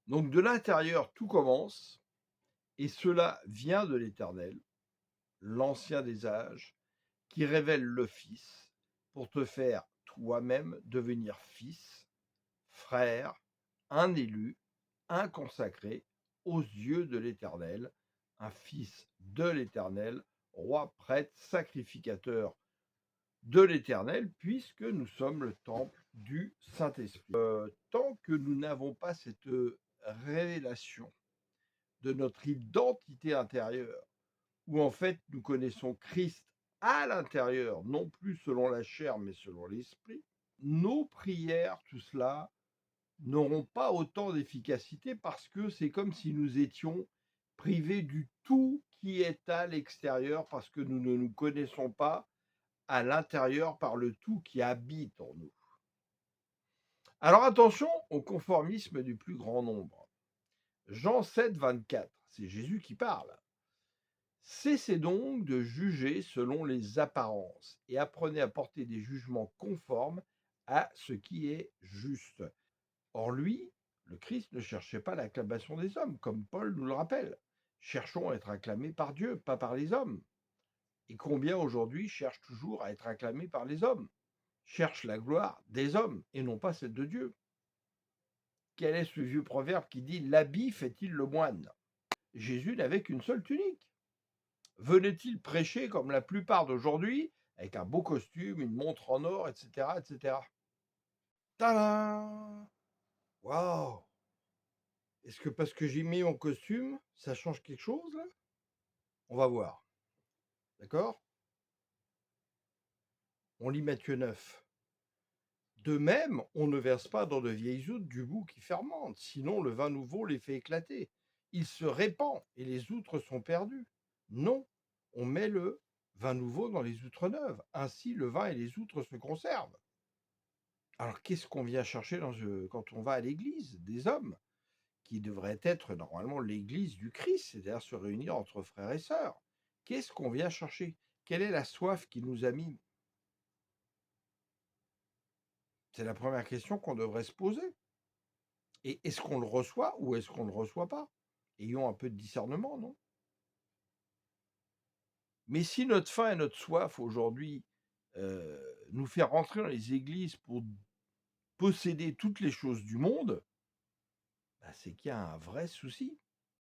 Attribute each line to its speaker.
Speaker 1: Donc de l'intérieur, tout commence, et cela vient de l'Éternel, l'Ancien des âges, qui révèle le Fils pour te faire toi-même devenir fils, frère, un élu, un consacré aux yeux de l'Éternel, un fils de l'Éternel, roi, prêtre, sacrificateur de l'Éternel, puisque nous sommes le temple du Saint-Esprit. Tant que nous n'avons pas cette révélation de notre identité intérieure, où en fait nous connaissons Christ à l'intérieur, non plus selon la chair, mais selon l'esprit, nos prières, tout cela, n'auront pas autant d'efficacité parce que c'est comme si nous étions privés du tout qui est à l'extérieur parce que nous ne nous connaissons pas à l'intérieur par le tout qui habite en nous. Alors attention au conformisme du plus grand nombre. Jean 7, 24, c'est Jésus qui parle. Cessez donc de juger selon les apparences et apprenez à porter des jugements conformes à ce qui est juste. Or lui, le Christ, ne cherchait pas l'acclamation des hommes, comme Paul nous le rappelle. Cherchons à être acclamés par Dieu, pas par les hommes. Et combien aujourd'hui cherchent toujours à être acclamés par les hommes? Cherchent la gloire des hommes et non pas celle de Dieu. Quel est ce vieux proverbe qui dit « l'habit fait-il le moine ?» Jésus n'avait qu'une seule tunique. Venait-il prêcher comme la plupart d'aujourd'hui, avec un beau costume, une montre en or, etc., etc. Tadam! Waouh! Est-ce que parce que j'ai mis mon costume, ça change quelque chose là? On va voir. D'accord? On lit Matthieu 9. De même, on ne verse pas dans de vieilles outres du bout qui fermente, sinon le vin nouveau les fait éclater. Il se répand et les outres sont perdues. Non, on met le vin nouveau dans les outres neuves. Ainsi, le vin et les outres se conservent. Alors, qu'est-ce qu'on vient chercher quand on va à l'église des hommes, qui devrait être normalement l'église du Christ, c'est-à-dire se réunir entre frères et sœurs? Qu'est-ce qu'on vient chercher? Quelle est la soif qui nous anime? C'est la première question qu'on devrait se poser. Et est-ce qu'on le reçoit ou est-ce qu'on ne le reçoit pas? Ayons un peu de discernement, non? Mais si notre faim et notre soif aujourd'hui nous fait rentrer dans les églises pour posséder toutes les choses du monde, bah, c'est qu'il y a un vrai souci.